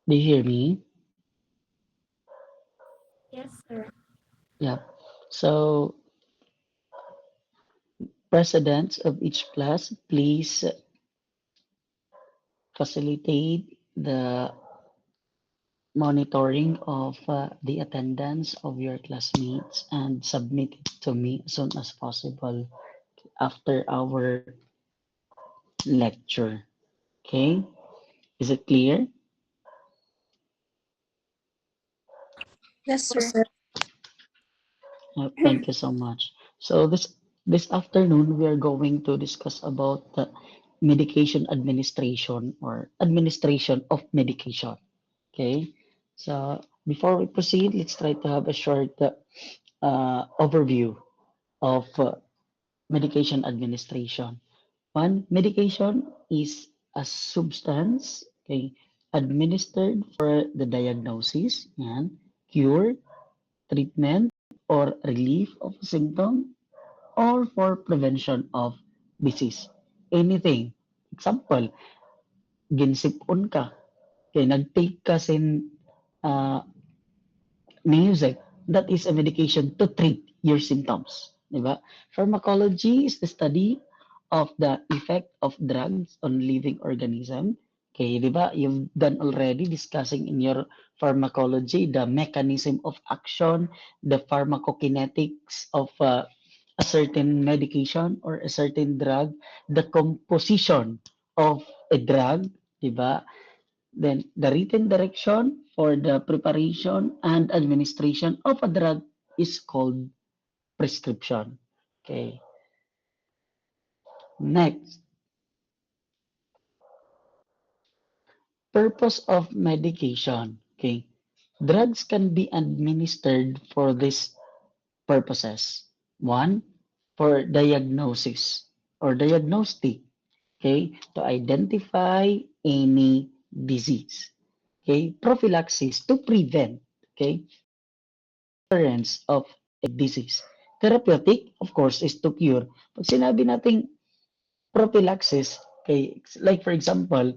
Do you hear me? Yes, sir. Yeah. So, presidents of each class, please facilitate the monitoring of the attendance of your classmates and submit it to me as soon as possible after our lecture. Okay? Is it clear? Yes, sir. Thank you so much. So this afternoon we are going to discuss about the medication administration or administration of medication. Okay. So before we proceed, let's try to have a short overview of medication administration. One, medication is a substance, okay, administered for the diagnosis and cure, treatment, or relief of symptom or for prevention of disease. Anything. Example, ginsipon ka, kay nag-take ka sin uh, music, that is a medication to treat your symptoms. Diba? Pharmacology is the study of the effect of drugs on living organism. Okay, diba? You've done already discussing in your pharmacology the mechanism of action, the pharmacokinetics of a certain medication or a certain drug, the composition of a drug, diba? Then the written direction for the preparation and administration of a drug is called prescription. Okay. Next, purpose of medication. Okay. Drugs can be administered for these purposes. One, for diagnosis or diagnostic. Okay. To identify any disease. Okay. Prophylaxis to prevent. Okay. Occurrence of a disease. Therapeutic, of course, is to cure. Pag sinabi nating prophylaxis, okay, like for example,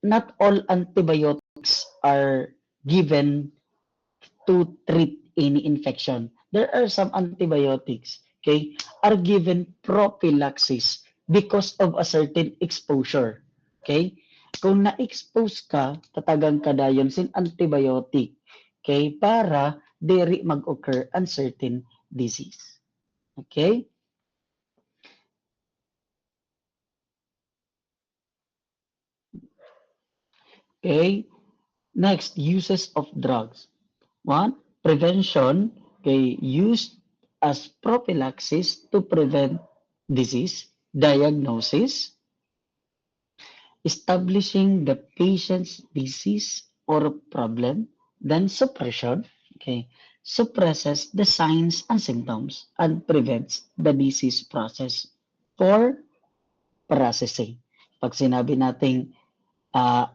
not all antibiotics are given to treat any infection. There are some antibiotics, okay, are given prophylaxis because of a certain exposure. Okay? Kung na-expose ka, tatagang ka dayon sin antibiotic. Okay? Para diri mag-occur uncertain disease. Okay? Okay? Next, uses of drugs. One, prevention, okay, used as prophylaxis to prevent disease, diagnosis, establishing the patient's disease or problem, then suppression, okay, suppresses the signs and symptoms and prevents the disease process for processing. Pag sinabi nating uh,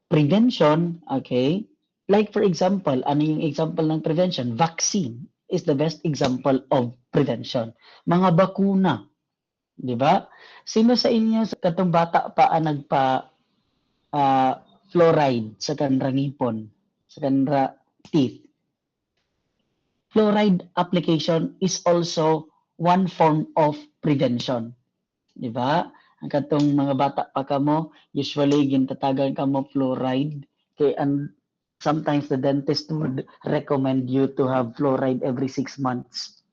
prevention, okay, like for example, ano yung example ng prevention? Vaccine is the best example of prevention. Mga bakuna, di ba? Sino sa inyo, katong bata pa ang nagpa uh, fluoride sa kanra ngipon, sa kanra teeth. Fluoride application is also one form of prevention. Di ba? Ang katong mga bata pa kamo, usually gintatagan kamo fluoride. Kay and sometimes the dentist would recommend you to have fluoride every 6 months.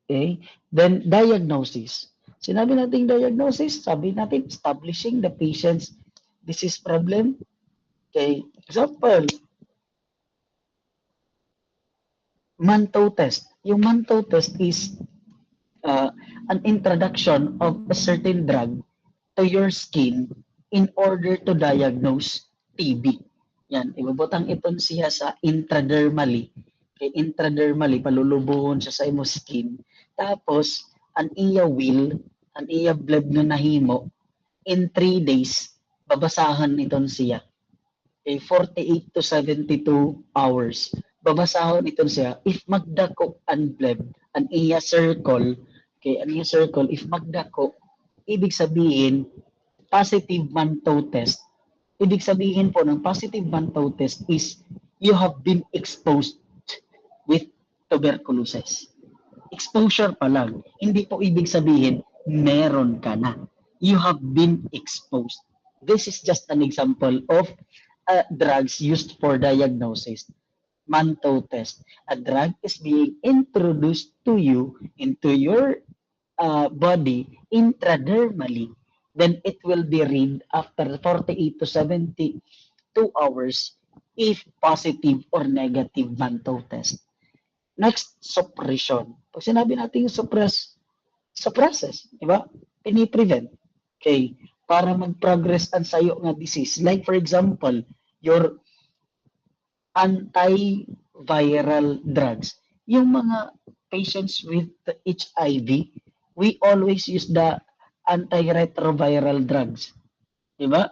Okay? Then diagnosis. Sinabi natin diagnosis, sabi natin establishing the patient's disease problem. Okay? Example, Mantow test. Yung Mantow test is uh, an introduction of a certain drug to your skin in order to diagnose TB. Yan, ibabutang iton siya sa intradermally. Kay intradermally, palulubuhon siya sa imo skin. Tapos, ang iya will, ang iya blood nga nahimo, in 3 days, babasahan iton siya. Okay, 48 to 72 hours. Babasahon iton siya. If magdako ang blood, ang iya circle, okay, ang iya circle, if magdako, ibig sabihin, positive man to test. ibig sabihin po ng positive Mantoux test is you have been exposed with tuberculosis. Exposure pa lang. Hindi po ibig sabihin meron ka na. You have been exposed. This is just an example of drugs used for diagnosis. Mantoux test. A drug is being introduced to you into your body intradermally. Then it will be read after 48 to 72 hours if positive or negative Mantoux test. Next, suppression. Pag sinabi natin yung suppresses, di ba? Piniprevent. Okay? Para mag-progress ang sayo nga disease. Like for example, your antiviral drugs. Yung mga patients with HIV, we always use the antiretroviral drugs. Di ba?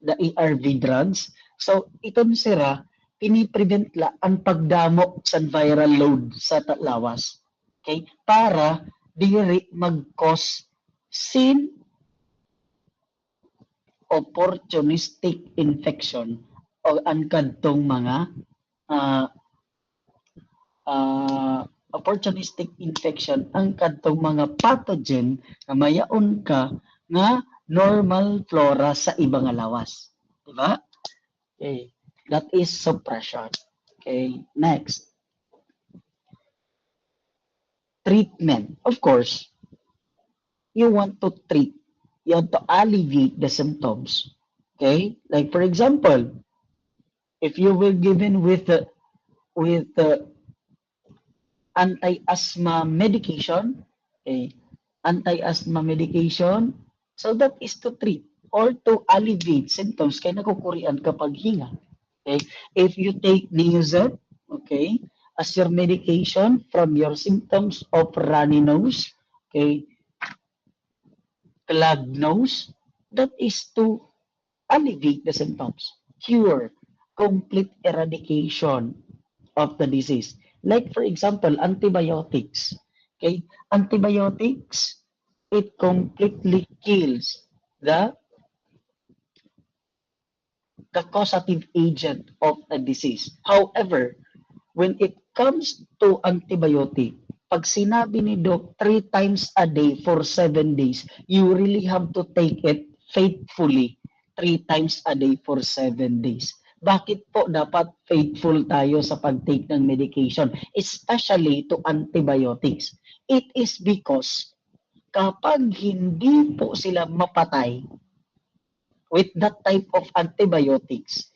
The ARV drugs. So, itong sira, piniprevent la ang pagdamo sa viral load sa lawas. Okay? Para diri mag-cause opportunistic infection o ang kadtong mga opportunistic infection ang kadtong mga pathogen na mayaon ka nga normal flora sa ibang lawas. Diba? Okay. That is suppression. Okay. Next. Treatment. Of course, you want to treat. You want to alleviate the symptoms. Okay. Like for example, if you were given with anti-asthma medication, okay, anti-asthma medication, so that is to treat or to alleviate symptoms kaya nakukurian kapag hinga. Okay, if you take Neosep, okay, as your medication from your symptoms of runny nose, okay, clogged nose, that is to alleviate the symptoms, cure, complete eradication of the disease. Like for example, antibiotics. Okay, antibiotics, it completely kills the causative agent of a disease. However, when it comes to antibiotic, pag sinabi ni Doc 3 times a day for 7 days, you really have to take it faithfully 3 times a day for 7 days. Bakit po dapat faithful tayo sa pag-take ng medication, especially to antibiotics? It is because kapag hindi po sila mapatay with that type of antibiotics,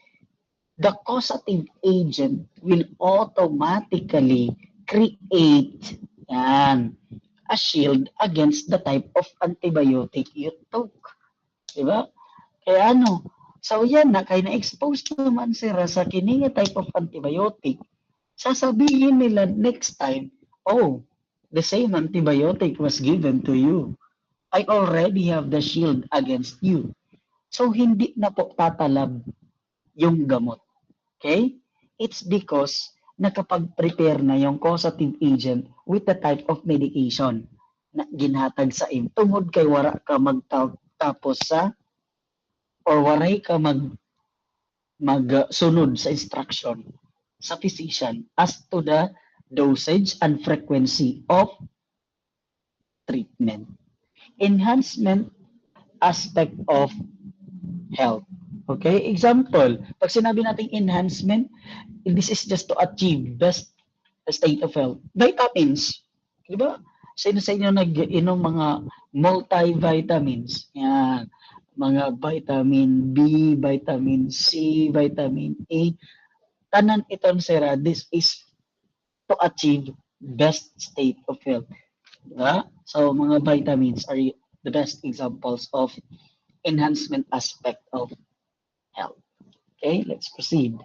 the causative agent will automatically create a shield against the type of antibiotic you took. Diba? Kaya so yan na, kaya na-expose naman sila sa kini type of antibiotic, sasabihin nila next time, oh, the same antibiotic was given to you. I already have the shield against you. So, hindi na po tatalab yung gamot. Okay? It's because nakapag-prepare na yung causative agent with the type of medication na ginhatag sa im. Tungod kay wara ka magtapos sa or waray ka magsunod sa instruction sa physician as to the dosage and frequency of treatment. Enhancement aspect of health. Okay? Example, pag sinabi nating enhancement, this is just to achieve best state of health. Vitamins. Di ba? Sino sa inyo nag-inom mga multivitamins? Yan. Mga vitamin B, vitamin C, vitamin A. Tanan itong sira, this is to achieve best state of health. Diba? So, mga vitamins are the best examples of enhancement aspect of health. Okay, let's proceed.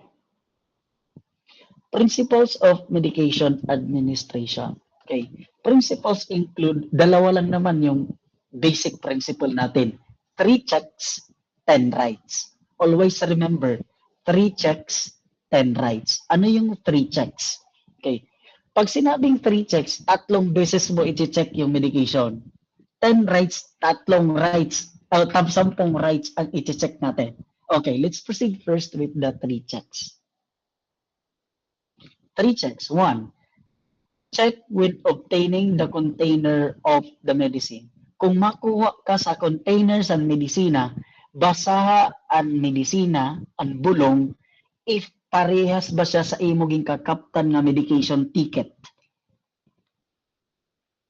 Principles of medication administration. Okay, principles include, dalawa lang naman yung basic principle natin. 3 checks, 10 rights. Always remember, 3 checks, 10 rights. Ano yung 3 checks? Okay, pag sinabing 3 checks, 3 beses mo i-check yung medication. 10 rights, 3 rights, 10 rights ang i-check natin. Okay, let's proceed first with the three checks. Three checks. One, check with obtaining the container of the medicine. Kung makuha ka sa container sa medisina, basaha ang medisina, ang bulong, if parehas ba siya sa imong kakaptan nga medication ticket.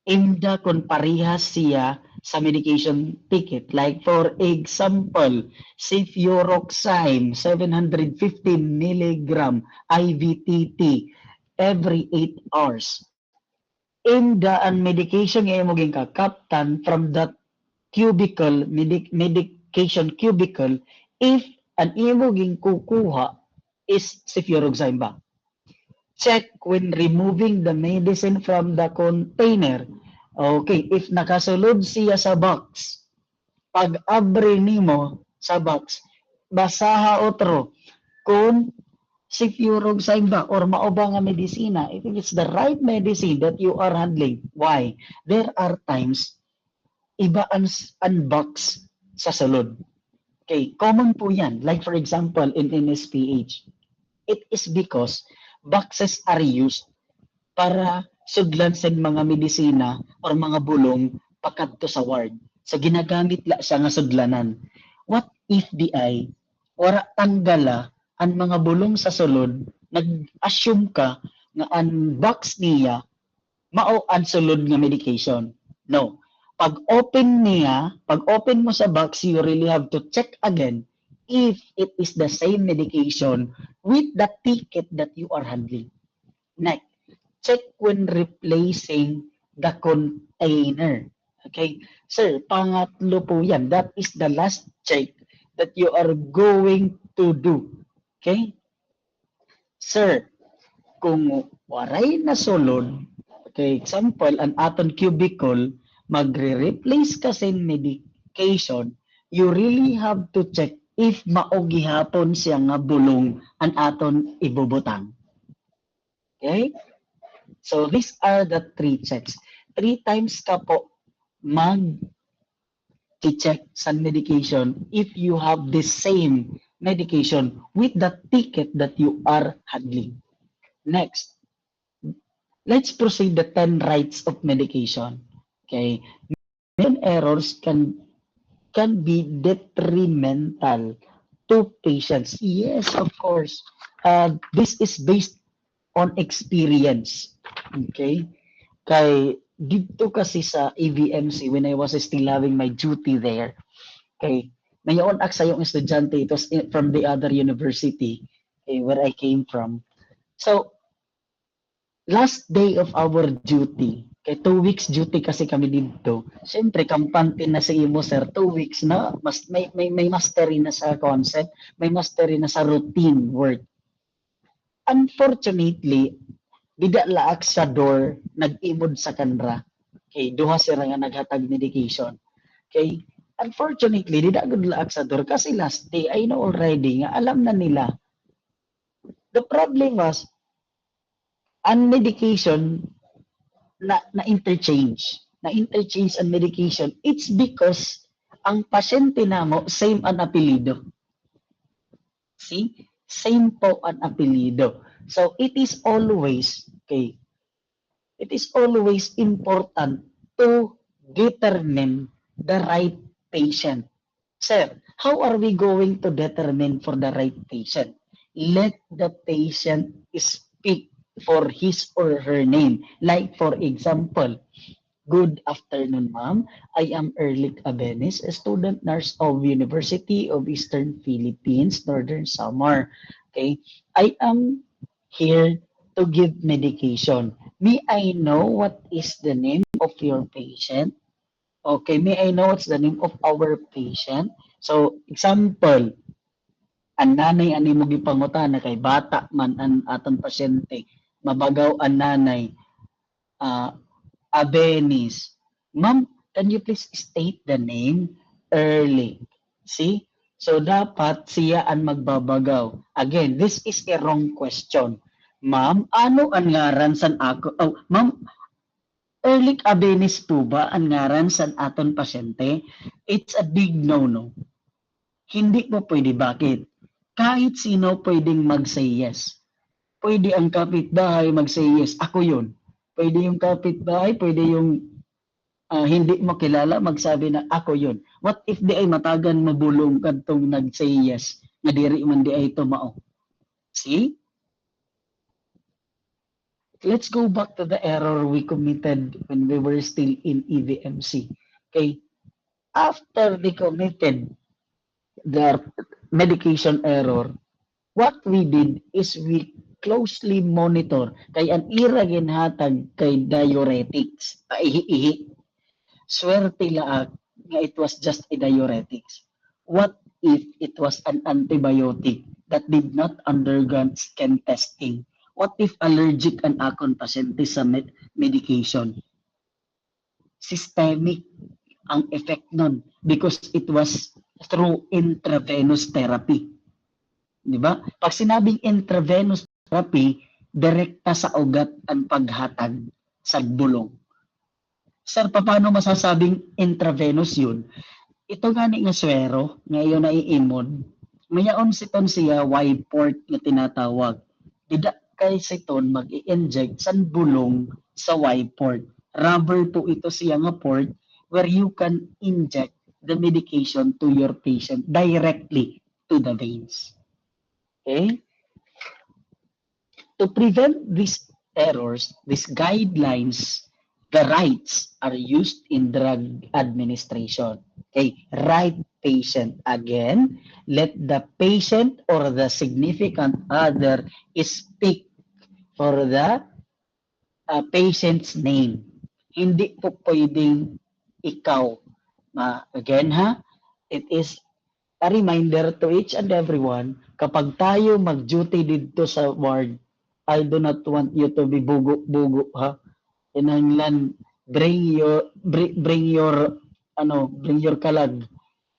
Imda kung parehas siya sa medication ticket. Like for example, cefuroxime 750 milligram IVTT every 8 hours. Imda ang medication nga imong kakaptan from that cubicle, medication cubicle, if ang imong kukuha is cefuroxime ba. Check when removing the medicine from the container. Okay, if nakasulod siya sa box, pag abre nimo sa box, basaha otro kung cefuroxime ba or mao ba nga medisina, if it's the right medicine that you are handling. Why? There are times iba ang box sa sulod. Okay, common po yan. Like for example, in NSPH, it is because boxes are used para sudlan sa mga medisina or mga bulong pakadto sa ward. So ginagamit la siya nga sudlanan. What if di ay wala tanggala ang mga bulong sa sulod, nag-assume ka nga ang box niya mao ang sulod nga medication. No. Pag open mo sa box, you really have to check again if it is the same medication with the ticket that you are handling. Next, check when replacing the container. Okay? Sir, pangatlo po yan. That is the last check that you are going to do. Okay? Sir, kung waray na sulod, okay, example, an aton cubicle, magre-replace kasi medication, you really have to check if maogihapon siya nga bulong an aton ibubutang. Okay? So these are the three checks. 3 times ka po mag-check sa medication if you have the same medication with the ticket that you are handling. Next, let's proceed the 10 rights of medication. Okay, many errors can be detrimental to patients. Yes, of course. This is based on experience. Okay? Kay dito kasi sa AVMC when I was still having my duty there. Okay, mayon aksa yung estudyante, it was from the other university where I came from. So, last day of our duty, kay 2 weeks duty kasi kami dito. Siyempre, kampante na sa imo, sir. 2 weeks na, may mastery na sa concept, may mastery na sa routine work. Unfortunately, bida laak sa door, nag-imod sa kanra. Okay, duha sila nga naghatag medication. Okay, unfortunately, di gud laak sa door kasi last day, I know already nga alam na nila. The problem was, ang medication na interchange ang medication, it's because ang pasyente namo same ang apelyido. See? Same po ang apelyido. So it is always important to determine the right patient. Sir, how are we going to determine for the right patient? Let the patient speak for his or her name. Like for example, good afternoon, ma'am. I am Erlich Abenes, a student nurse of University of Eastern Philippines, Northern Samar. Okay, I am here to give medication. May I know what is the name of your patient? Okay, may I know what's the name of our patient? So, example, ang nanay ani mo gipangutana kay bata man ang aton pasyente, mabagaw ang nanay, Abenis. Ma'am, can you please state the name early? See? So, dapat siya ang magbabagaw. Again, this is a wrong question. Ma'am, ano ang ngaran san ako? Oh, ma'am, Erlich Abenis po ba ang ngaran san aton pasyente? It's a big no-no. Hindi po pwede. Bakit? Kahit sino pwedeng mag-say yes. Pwede ang kapitbahay mag-say yes. Ako yun. Pwede yung kapitbahay, pwede yung hindi mo kilala magsabi na ako yun. What if di ay matagan mabulong kadtong nag-say yes nga diri man di ay tumao? See? Let's go back to the error we committed when we were still in EVMC. Okay? After they committed their medication error, what we did is we closely monitor kay ang ira ginhatag kay diuretics. Ihi-ihi. Swerte laag nga it was just a diuretics. What if it was an antibiotic that did not undergo scan testing? What if allergic an akon pasyente sa medication? Systemic ang effect nun because it was through intravenous therapy. Di ba? Pag sinabing intravenous therapy, direkta sa ugat ang paghatag sa bulong. Sir, paano masasabing intravenous yun? Ito gani nga swero, ngayon na iimod, mayaon siton siya Y-port na tinatawag. Dida kay siton mag-i-inject sa bulong sa Y-port. Rubber po ito siya nga port where you can inject the medication to your patient directly to the veins. Okay? To prevent these errors, these guidelines, the rights are used in drug administration. Okay, right patient. Again, let the patient or the significant other speak for the patient's name. Hindi po pwedeng ikaw. Again ha, it is a reminder to each and everyone, kapag tayo mag-duty dito sa ward, I do not want you to be bugo-bugo ha. Inanglan, bring your kalag.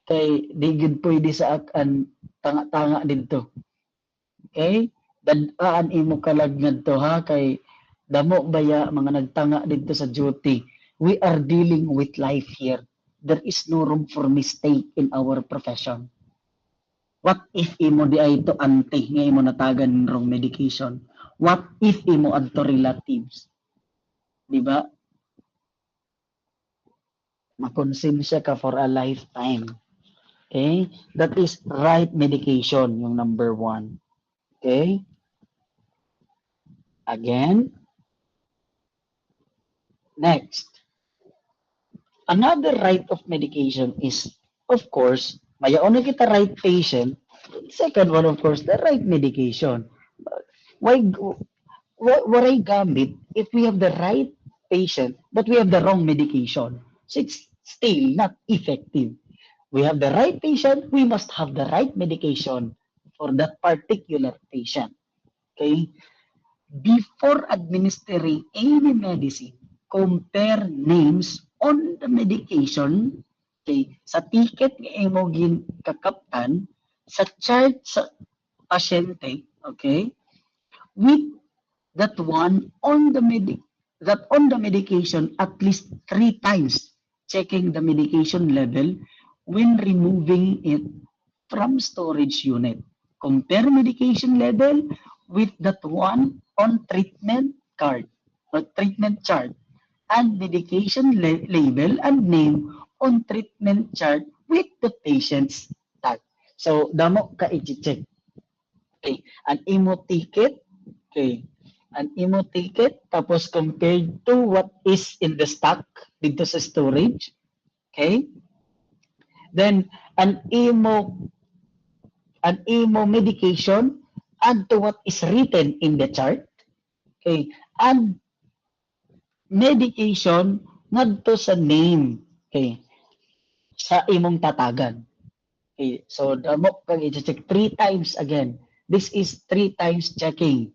Kay di gid pwede sa akan tanga-tanga dito. Okay? Dadaan imo kalag ngadto ha kay damo baya mga nagtanga dito sa duty. We are dealing with life here. There is no room for mistake in our profession. What if imo di ay to anti nga imo natagan wrong medication? What if imo adto relatives? Di ba? Makonsensya ka for a lifetime. Okay? That is right medication, yung number 1. Okay? Again. Next. Another right of medication is, of course, mayaon na kita right patient. Second one, of course, the right medication. Waray gamit if we have the right patient but we have the wrong medication? So it's still not effective. We have the right patient, we must have the right medication for that particular patient. Okay? Before administering any medicine, compare names on the medication, okay, sa ticket nga imo kakaptan, sa chart sa pasyente, okay, with that one on the medication at least 3 times, checking the medication level when removing it from storage unit. Compare medication level with that one on treatment card or treatment chart and medication label and name on treatment chart with the patient's tag. So, damo ka i-check. Okay, an imo ticket, okay, an imo ticket tapos compared to what is in the stock dito sa storage. Okay? Then an imo medication add to what is written in the chart. Okay? And medication ngadto sa name. Okay? Sa imong tatagan. Okay? So damo kag i-check 3 times again. This is 3 times checking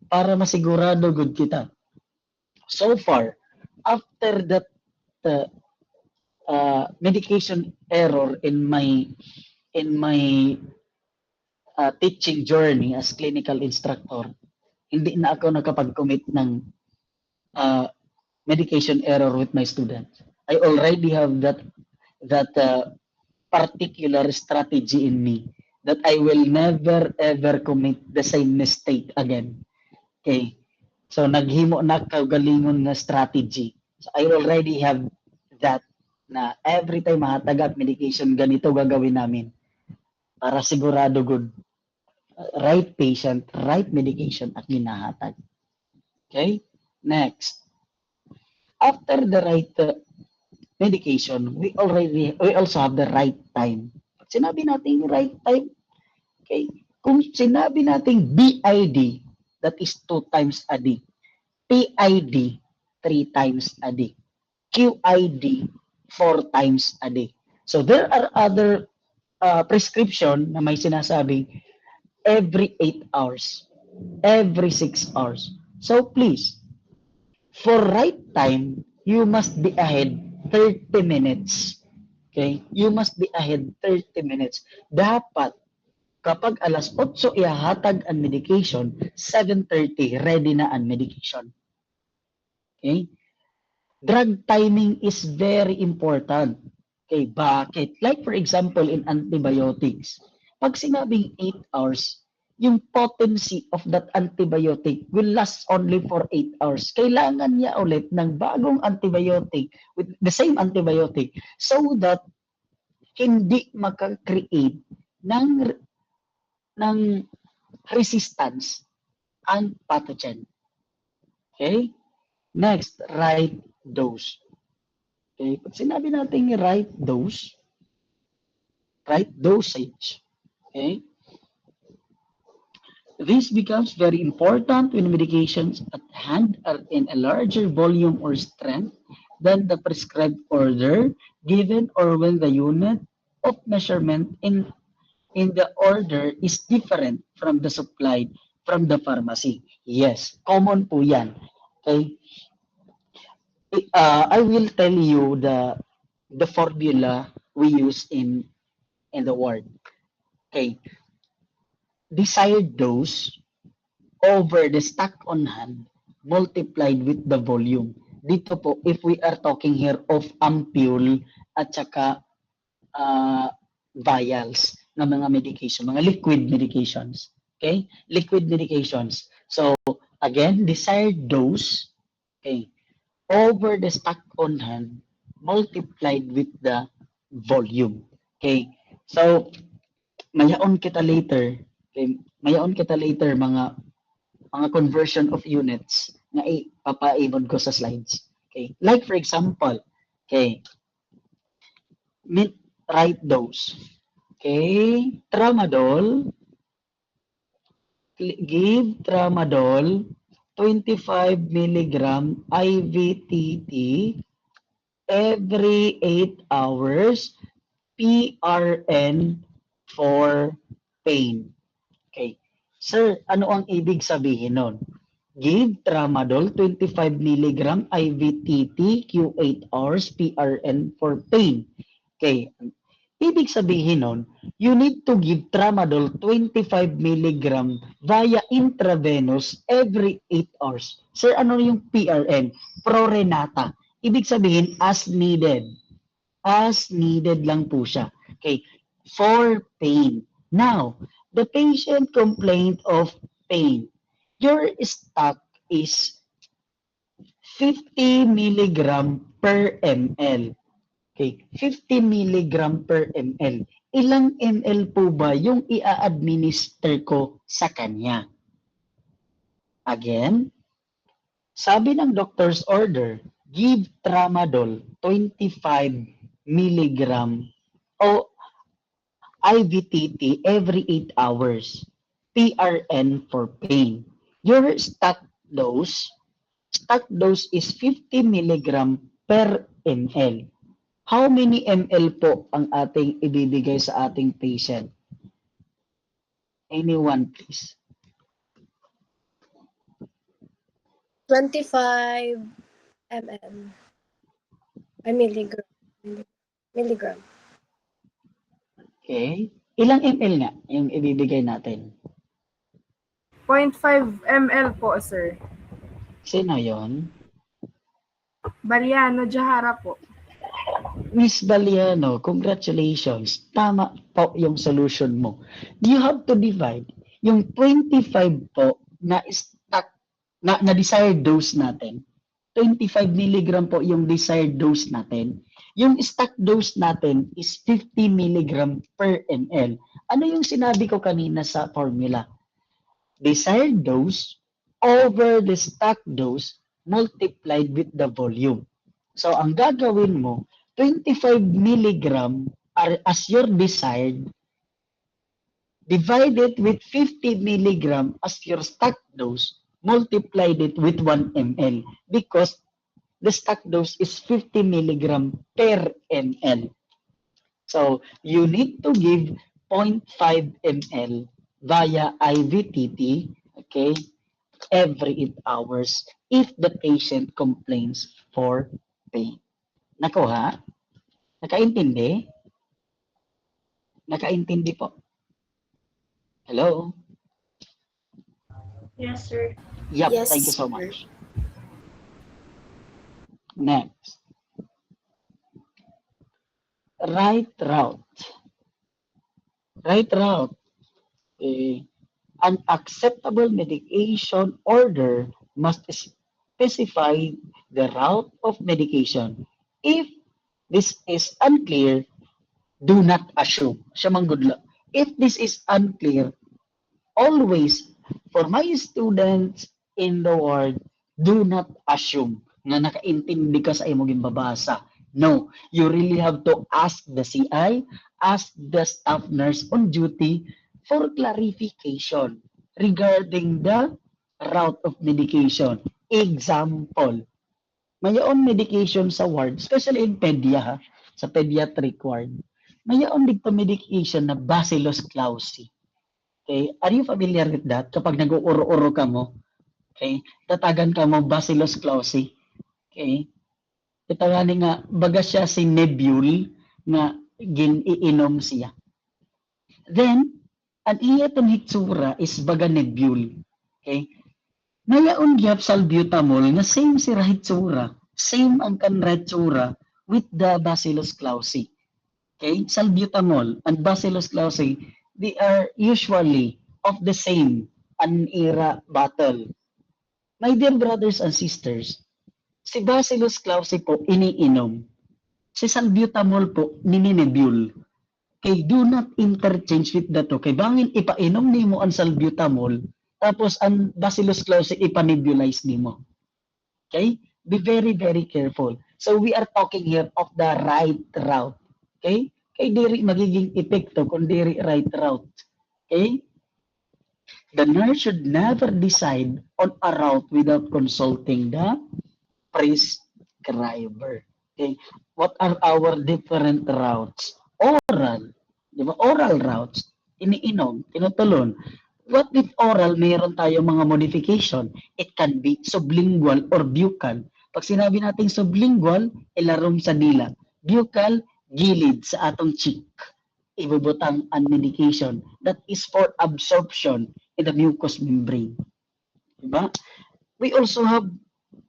para masigurado gud kita. So far, after that medication error in my teaching journey as clinical instructor, hindi na ako nakapag-commit ng medication error with my students. I already have that particular strategy in me that I will never ever commit the same mistake again. Okay? So naghimo na kaugalingon nga strategy. So I already have that na every time mahatag medication ganito gagawin namin para sigurado good right patient, right medication at ginahatag. Okay? Next. After the right medication, we also have the right time. Pag sinabi natin right time, okay? Kung sinabi natin BID, that is 2 times a day. PID, 3 times a day. QID, 4 times a day. So there are other prescription na may sinasabing every 8 hours, every 6 hours. So please, for right time, you must be ahead 30 minutes. Okay? You must be ahead 30 minutes. Dapat, kapag alas 8 ihahatag ang medication, 7:30 ready na ang medication. Okay? Drug timing is very important. Okay, bakit? Like for example, in antibiotics, pag sinabing 8 hours, yung potency of that antibiotic will last only for 8 hours. Kailangan niya ulit ng bagong antibiotic with the same antibiotic so that hindi maka-create ng resistance ang pathogen. Okay? Next, right dose. Okay, pag sinabi natin right dose, right dosage, okay, this becomes very important when medications at hand are in a larger volume or strength than the prescribed order given or when the unit of measurement in the order is different from the supplied from the pharmacy. Yes, common po yan. Okay, I will tell you the formula we use in the word. Okay, desired dose over the stock on hand multiplied with the volume. Dito po, if we are talking here of ampule at saka vials ng mga medication, mga liquid medications. Okay, liquid medications. So again, desired dose. Okay, over the stock on hand multiplied with the volume. Okay. So, mayaon kita later. Okay. Mayaon kita later mga conversion of units na ipapaibon ko sa slides. Okay. Like for example, okay, right dose. Okay, tramadol, give tramadol 25 milligram IVTT every 8 hours, PRN for pain. Okay. Sir, ano ang ibig sabihin nun? Give tramadol 25 milligram IVTT Q8 hours PRN for pain. Okay. Ibig sabihin nun, you need to give tramadol 25 milligram via intravenous every 8 hours. Sir, ano yung PRN? Prorenata. Ibig sabihin, as needed. As needed lang po siya. Okay. For pain. Now, the patient complained of pain. Your stock is 50 milligram per ml. Okay, 50 milligram per ml. Ilang ml po ba yung i-administer ko sa kanya? Again, sabi ng doctor's order, give tramadol 25 milligram o IVTT every 8 hours. PRN for pain. Your stock dose is 50 milligram per ml. How many ml po ang ating ibibigay sa ating patient? Anyone, please? 25 ml. Milligram. Milligram. Okay. Ilang ml nga yung ibibigay natin? 0.5 ml po, sir. Sino yon? Baliano Jahara po. Miss Baliano, congratulations. Tama po yung solution mo. You have to divide yung 25 po na stock na desired dose natin. 25 milligram po yung desired dose natin. Yung stock dose natin is 50 milligram per ml. Ano yung sinabi ko kanina sa formula? Desired dose over the stock dose multiplied with the volume. So, ang gagawin mo, 25 milligram are as your desired, divided with 50 milligram as your stock dose, multiplied it with 1 ml because the stock dose is 50 milligram per ml. So, you need to give 0.5 ml via IVTT, okay, every 8 hours if the patient complains for pain. Nakuha? Nakaintindi? Nakaintindi po. Hello? Yes, sir. Yep, Yes, thank you so sir. much. Next. Right route. Right route. An acceptable medication order must specify the route of medication. If this is unclear, do not assume. Siya mang good luck. If this is unclear, always, for my students in the world, do not assume na nakaintindi ka sa imong gimbabasa. No, you really have to ask the CI, ask the staff nurse on duty for clarification regarding the route of medication. Example, mayaon medication sa ward, especially in pedia, ha, sa pediatric ward. Mayaon dito medication na Bacillus clausi. Okay, are you familiar with that? Kapag nag-uuro-uro ka mo, okay, tatagan ka mo Bacillus clausi. Okay, itawani nga, baga siya si Nebule nga giniinom siya. Then, ang iya itong hitsura is baga Nebule. Okay, nayaon gyap salbutamol na same si hitsura, same ang kanretsura with the Bacillus clausi. Okay, salbutamol and Bacillus clausi, they are usually of the same an-era bottle. My dear brothers and sisters, si Bacillus clausi po iniinom. Si salbutamol po nininebule. Okay, do not interchange with that. Okay, bangin ipainom nimo ang salbutamol, tapos ang Bacillus clausi ipanebulize nimo. Okay, be very, very careful. So we are talking here of the right route. Okay, kay diri magiging epekto kung diri right route. Okay, the nurse should never decide on a route without consulting the prescriber. Okay, what are our different routes? Oral, di ba? Oral routes, iniinom, tinutulon. What with oral, mayroon tayo mga modification. It can be sublingual or buccal. Pag sinabi nating sublingual, ilarom sa dila. Buccal, gilid sa atong cheek. Ibubutang ang medication. That is for absorption in the mucous membrane. Diba? We also have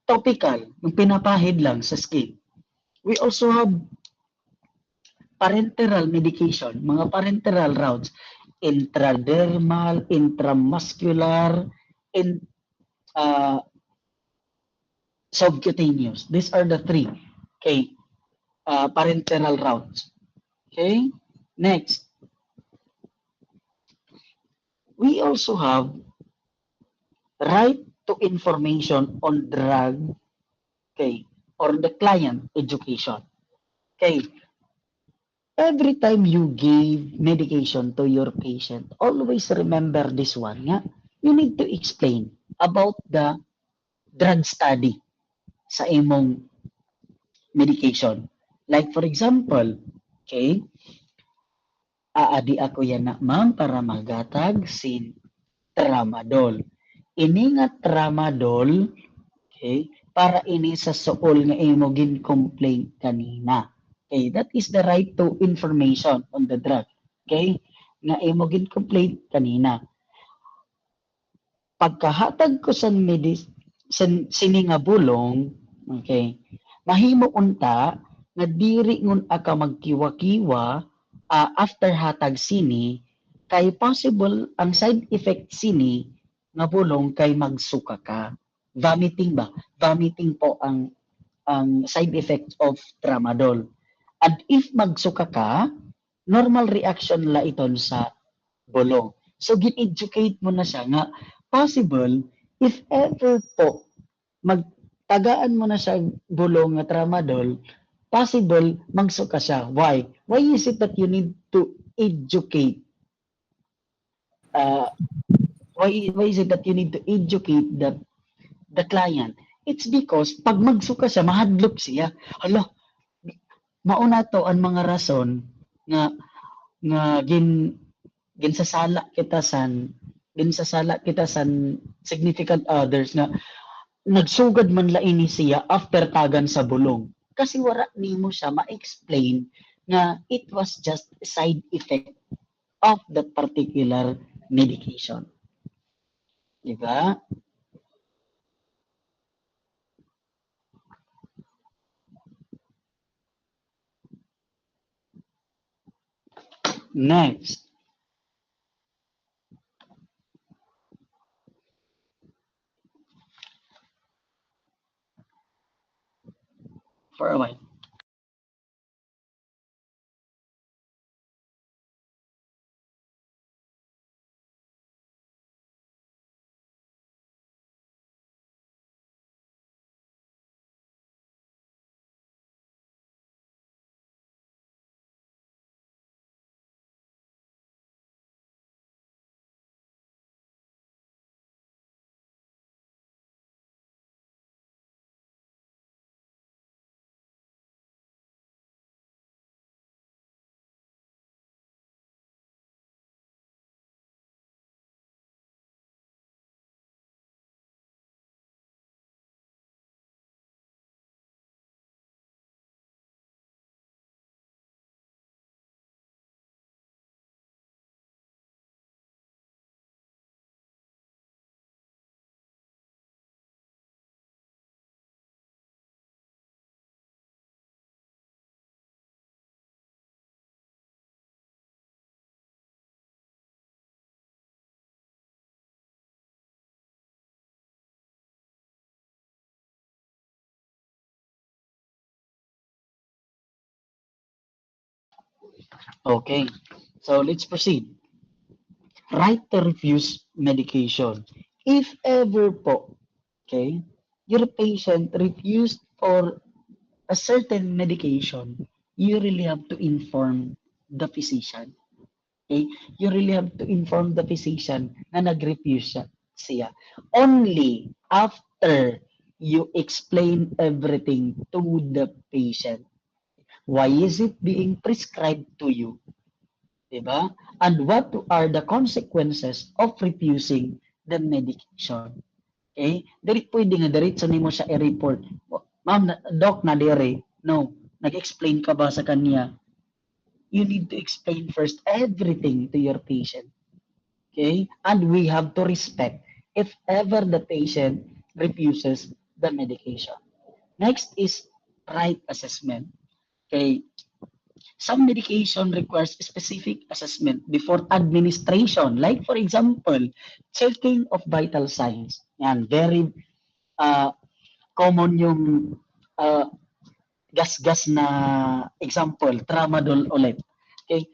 topical, yung pinapahid lang sa skin. We also have parenteral medication, mga parenteral routes, intradermal, intramuscular, in subcutaneous. These are the three, okay, parenteral routes. Okay, next. We also have right to information on drug, okay, or the client education. Okay, every time you give medication to your patient, always remember this one. Yeah? You need to explain about the drug study sa imong medication. Like for example, okay, aadi ako yan na ma'am para magatag sin tramadol. Ini nga tramadol, okay, para ini sa suol nga imo gin-complain kanina. Okay, that is the right to information on the drug. Okay, nga imo gin-complain kanina. Pagkahatag ko sa sini nga bulong, okay, mahimo unta nga diri ngun aka magkiwa-kiwa after hatag sini kay possible ang side effect sini nga bulong kay magsuka ka. Vomiting ba? Vomiting po ang side effect of tramadol. And if magsuka ka, normal reaction la iton sa bulong. So gin-educate mo na siya nga possible if ever po magtagaan mo na siya bulong nga tramadol, possible magsuka siya. Why? Why is it that you need to educate? Uh, why is it that you need to educate the client? It's because pag magsuka siya, mahadlok siya. Hala, mauna to ang mga rason nga ginsasala kita san significant others nga nagsugad man la ini siya after tagan sa bulong. Kasi wala nimo siya ma-explain na it was just a side effect of that particular medication. Diba? Next. For a while. Okay. So let's proceed. Right to refuse medication. If ever po, okay, your patient refused for a certain medication, you really have to inform the physician. Okay? You really have to inform the physician na nag-refuse siya. Only after you explain everything to the patient. Why is it being prescribed to you? Diba? And what are the consequences of refusing the medication? Okay? Dili pwede nga diretso nimo siya i-report. Ma'am, doc na dire. No. Nag-explain ka ba sa kanya? You need to explain first everything to your patient. Okay? And we have to respect if ever the patient refuses the medication. Next is right assessment. Okay? Some medication requires specific assessment before administration. Like for example, checking of vital signs. Yan, very common yung uh, gas-gas na example, tramadol ulit. Okay.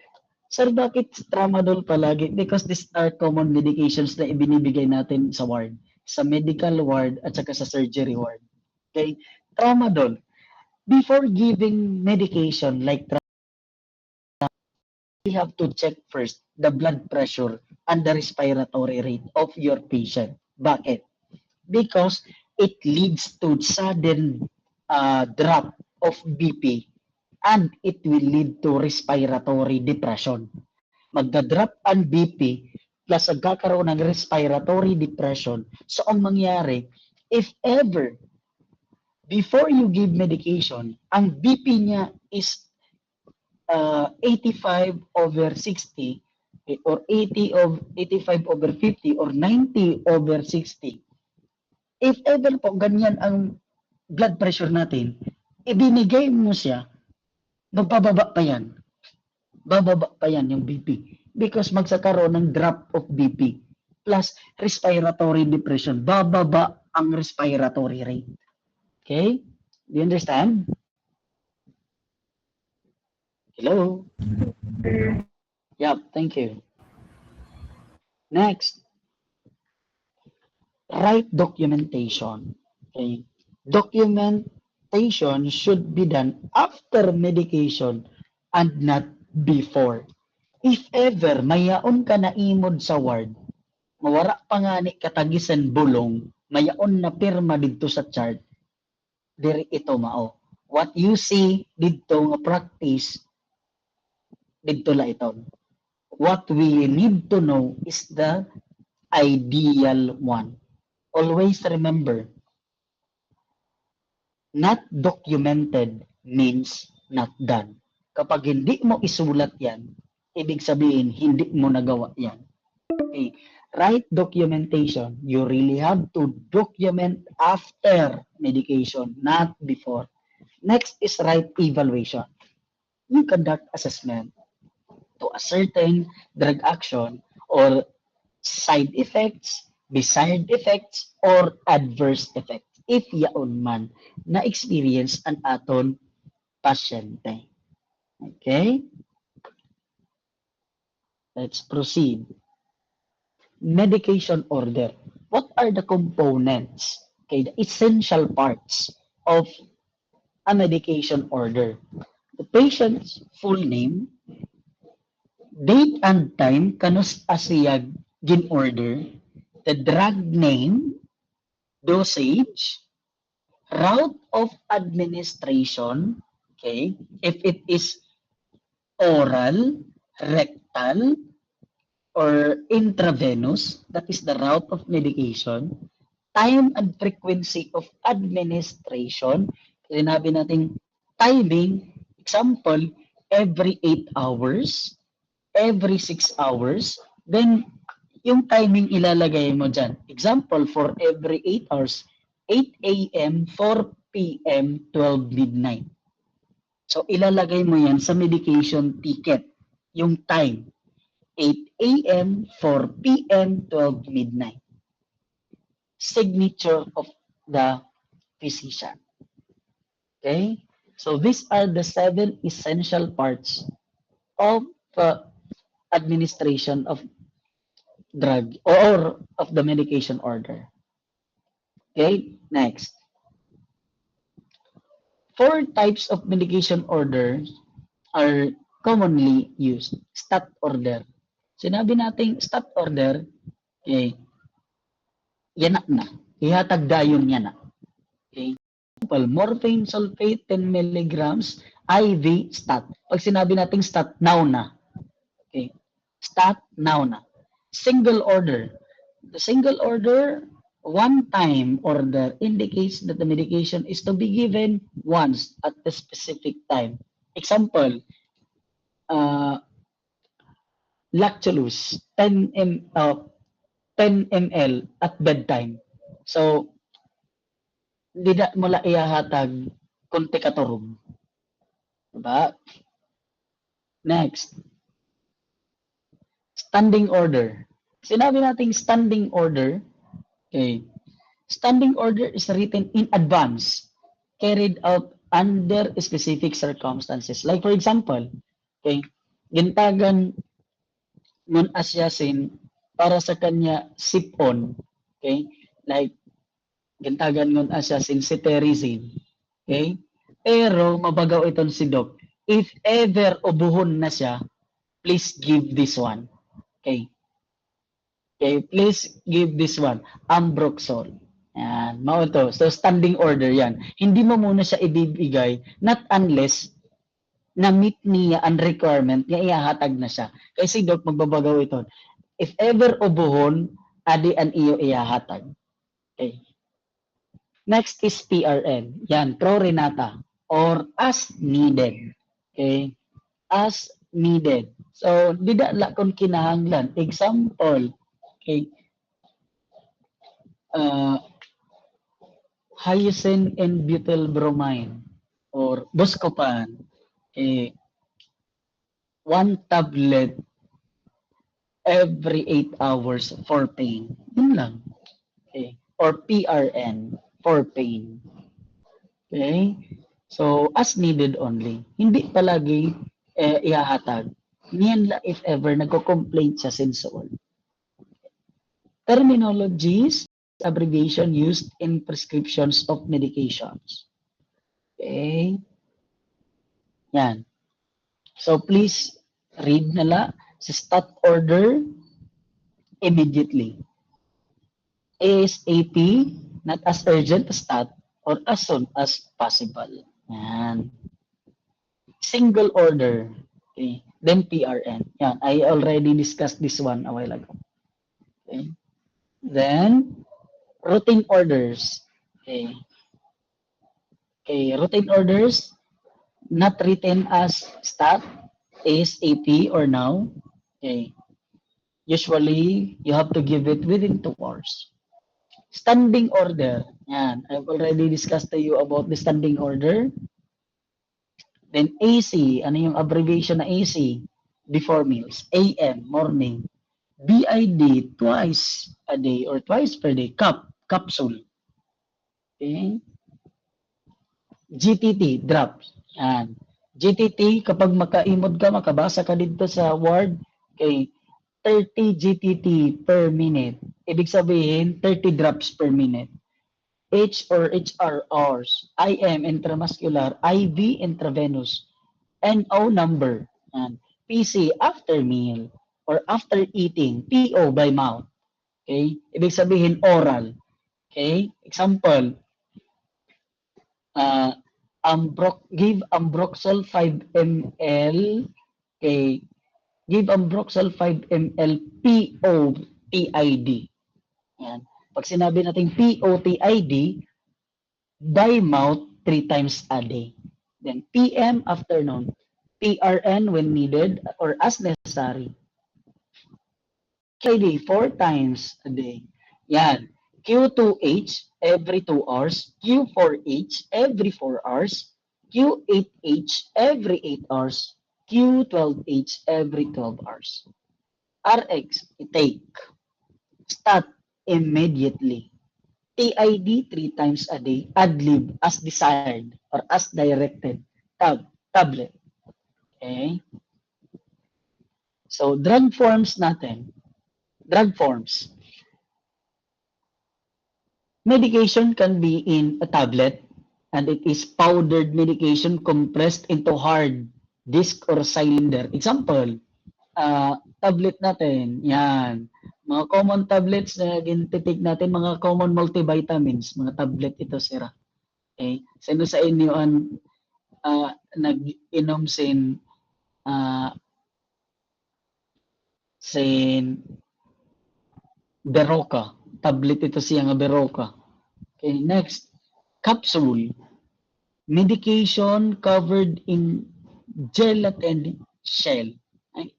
Sir, bakit tramadol palagi? Because these are common medications na ibinibigay natin sa ward. Sa medical ward at saka sa surgery ward. Okay. Tramadol. Before giving medication like we have to check first the blood pressure and the respiratory rate of your patient. Bakit? Because it leads to sudden drop of BP and it will lead to respiratory depression. Magda-drop ang BP plus agkakaroon ng respiratory depression. So ang mangyari, if ever before you give medication, ang BP niya is 85/60 or 85/50 or 90/60. If ever po ganyan ang blood pressure natin, ibinigay mo siya Magbababa pa yan. Bababa pa yan yung BP. Because magsakaroon ng drop of BP. Plus respiratory depression. Bababa ang respiratory rate. Okay? Do you understand? Hello? Yep, thank you. Next, right documentation. Okay? Documentation should be done after medication and not before. If ever mayaon ka na imod sa ward, mawara pa nga ni katagisan bulong, mayaon na pirma dito sa chart, diri ito mao. What you see dito nga practice, dito la ito. What we need to know is the ideal one. Always remember, not documented means not done. Kapag hindi mo isulat yan, ibig sabihin, hindi mo nagawa yan. Okay. Right documentation, you really have to document after medication, not before. Next is right evaluation. You conduct assessment to ascertain drug action or side effects, desired effects, or adverse effects. If yaon man na experience an aton pasyente. Okay? Let's proceed. Medication order. What are the components? Okay, the essential parts of a medication order. The patient's full name, date and time kanus asiyag gin order, the drug name, dosage, route of administration, okay, if it is oral, rectal, or intravenous, that is the route of medication, time and frequency of administration, sinabi natin timing, example, every 8 hours, every 6 hours, then yung timing ilalagay mo dyan. Example, for every 8 hours, 8 a.m., 4 p.m., 12 midnight. So ilalagay mo yan sa medication ticket, yung time. 8 a.m., 4 p.m., 12 midnight. Signature of the physician. Okay? So these are the 7 essential parts of administration of drug or of the medication order. Okay? Next. 4 types of medication orders are commonly used. Stat order. Sinabi nating stat order, okay, yan na. Ihatag dayon yan na. Okay. Example, morphine sulfate 10 milligrams, IV stat. Pag sinabi nating stat, now na. Okay. Stat, now na. Single order. The single order, one-time order indicates that the medication is to be given once at a specific time. Example, Lactulose, 10 ml at bedtime. So, di na mo la ihahatag konti katurog. Diba? Next. Standing order. Sinabi nating standing order, okay. Standing order is written in advance, carried out under specific circumstances. Like for example, okay, gintagan nun asyasin para sa kanya sip-on. Okay? Like, gintagan ngun asyasin cetirizine. Okay? Pero, mabagaw itong si Doc. If ever ubuhon na siya, please give this one. Okay? Okay, please give this one. Ambroxol. Yan, mao to. So, standing order yan. Hindi mo muna siya ibibigay, not unless na-meet niya ang requirement, nga ihahatag na siya. Kasi Doc, magbabagaw ito. If ever ubuhon, adi an iyo ihahatag. Okay. Next is PRN. Yan, pro renata or as needed. Okay. As needed. So, didala kung kinahanglan. Example, okay. Hyoscine and butylbromine or Buscopan. Okay. One tablet every 8 hours for pain. Yun lang. Okay. Or PRN for pain. Okay? So, as needed only. Hindi palagi ihahatag. Niyan lang if ever nagko-complaint siya since all. Terminologies, abbreviation used in prescriptions of medications. Okay? Yan. So, please read nala sa stat order immediately. ASAP, not as urgent as that, or as soon as possible. Yan. Single order. Okay. Then PRN. Yan. I already discussed this one a while ago. Okay. Then, routine orders. Okay. Okay. Routine orders, not written as stat, ASAP, or now. Okay. Usually, you have to give it within 2 hours. Standing order. Yan. I've already discussed to you about the standing order. Then AC. Ano yung abbreviation na AC? Before meals. AM, morning. BID, twice a day or twice per day. Capsule. Okay? GTT, drops. Yan. GTT, kapag makaimod ka, makabasa ka dito sa word, okay, 30 GTT per minute. Ibig sabihin, 30 drops per minute. H or HR hours, IM intramuscular, IV intravenous, NO number, and PC after meal or after eating, PO by mouth. Okay? Ibig sabihin oral. Okay? Example, uh, give Ambroxol 5 ml. Okay? Give Ambroxol 5 ml PO TID. Yan. Pag sinabi natin POTID, by mouth 3 times a day. Then PM afternoon, PRN when needed or as necessary. KD 4 times a day. Yan. Q2H every 2 hours, Q4H every 4 hours, Q8H every 8 hours, Q12H every 12 hours. RX, take. Stat immediately. TID 3 times a day, ad-lib as desired or as directed, tablet. Okay? So, drug forms natin. Drug forms. Medication can be in a tablet and it is powdered medication compressed into hard disc or cylinder. Example, tablet natin, yan. Mga common tablets na gintitig natin, mga common multivitamins, mga tablet ito, sira. Okay? Sino sa inyo ang nag-inom sin Berocca. Tablet ito siya nga Berocca. Okay, next. Capsule. Medication covered in gelatin shell. Ay,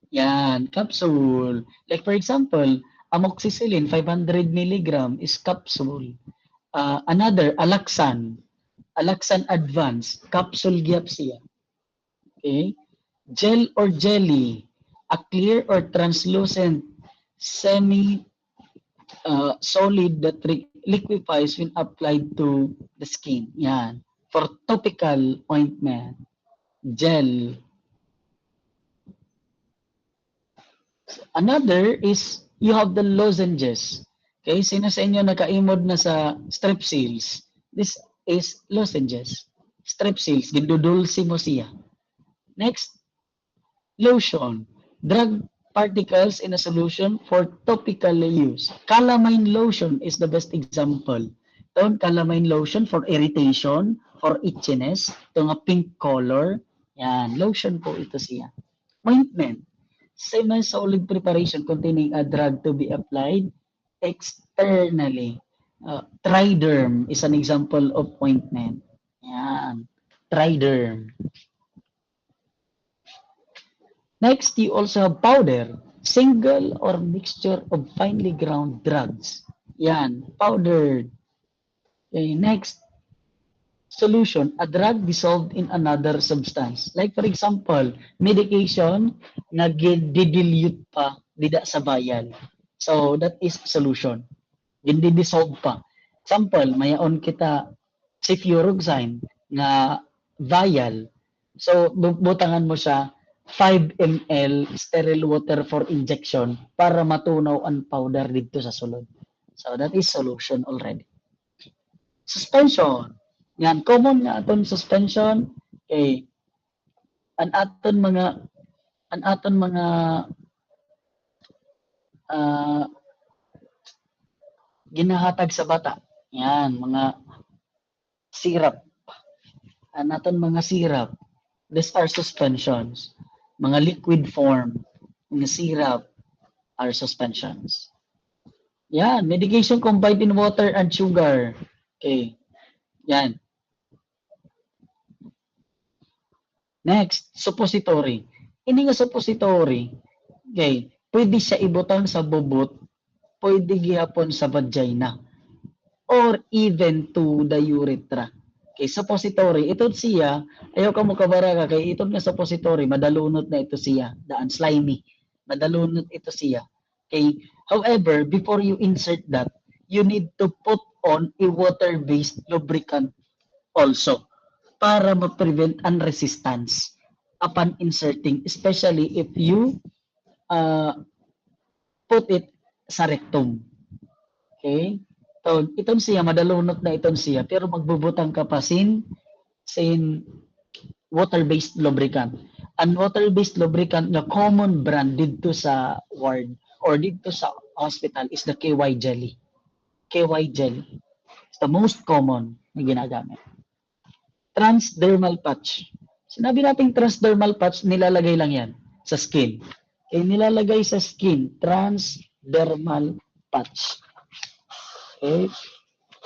yan, capsule. Like for example, amoxicillin 500 mg is capsule. Another, Alaxan. Alaxan Advance, capsule gyap siya. Okay? Gel or jelly, a clear or translucent semi solid that liquefies when applied to the skin. Yan. For topical ointment, gel. Another is you have the lozenges. Okay, sino sa inyo nakaimod na sa strepsils? This is lozenges. Strepsils, gindudulsi mo siya. Next, lotion. Drug particles in a solution for topical use. Calamine lotion is the best example. Ito, calamine lotion for irritation, for itchiness. Ito nga pink color. Yan, lotion po ito siya. Ointment. Semi-solid preparation containing a drug to be applied externally. Triderm is an example of ointment. Yan. Triderm. Next, you also have powder, single or mixture of finely ground drugs. Yan, powdered. Okay, next, Solution, a drug dissolved in another substance. Like for example, medication na dilute pa dida sa vial. So that is solution. Dissolve pa. Example, mayaon kita si furoxine nga vial. So butangan mo siya 5 ml sterile water for injection para matunaw ang powder dito sa sulod. So that is solution already. Suspension. Yan, common nga aton suspension kay an aton mga ah, ginahatag sa bata. Yan, mga syrup. An aton mga syrup. These are suspensions. Mga liquid form, mga syrup are suspensions. Yan, medication combined in water and sugar. Okay. Yan. Next, suppository. Ini nga suppository, okay, pwede siya ibutang sa bubot, pwede gihapon sa vagina, or even to the urethra. Okay, suppository, ito siya, ayaw ka mo kabara ka, kay ito nga suppository, madalunot na ito siya, daan slimy, madalunot ito siya. Okay, however, before you insert that, you need to put on a water-based lubricant also para ma-prevent ang resistance upon inserting, especially if you put it sa rectum. Okay? So, itong siya, madalunot na itong siya, pero magbubutang ka pa sin water-based lubricant. Ang water-based lubricant na common brand dito sa ward or dito sa hospital is the KY jelly. KY jelly. It's the most common na ginagamit. Transdermal patch. Sinabi nating transdermal patch, nilalagay lang yan sa skin. Okay, nilalagay sa skin, transdermal patch. Okay,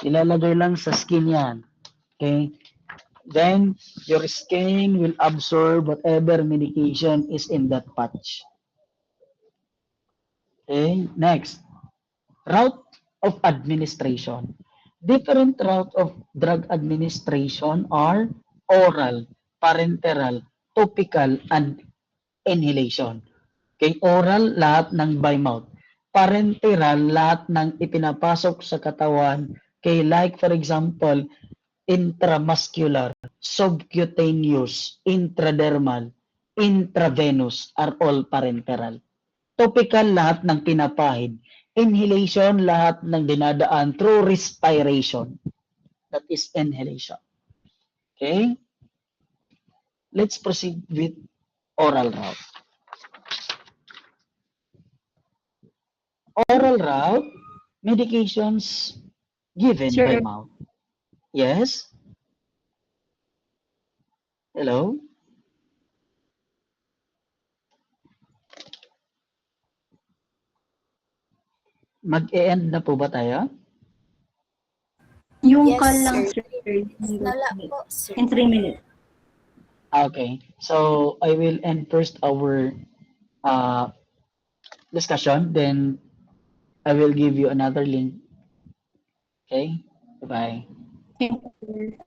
nilalagay lang sa skin yan. Okay, then your skin will absorb whatever medication is in that patch. Okay, next, route of administration. Different route of drug administration are oral, parenteral, topical, and inhalation. Okay, oral, lahat ng by mouth. Parenteral, lahat ng ipinapasok sa katawan. Okay, like for example, intramuscular, subcutaneous, intradermal, intravenous are all parenteral. Topical, lahat ng pinapahid. Inhalation, lahat ng dinadaan through respiration. That is inhalation. Okay? Let's proceed with oral route. Oral route, medications given by mouth. Yes? Hello? Mag-e-end na po ba tayo? Yung Yes, call lang, sir. sir. Wala po, sir. In 3 minutes. Okay. So, I will end first our discussion, then I will give you another link. Okay? Bye-bye. Thank you.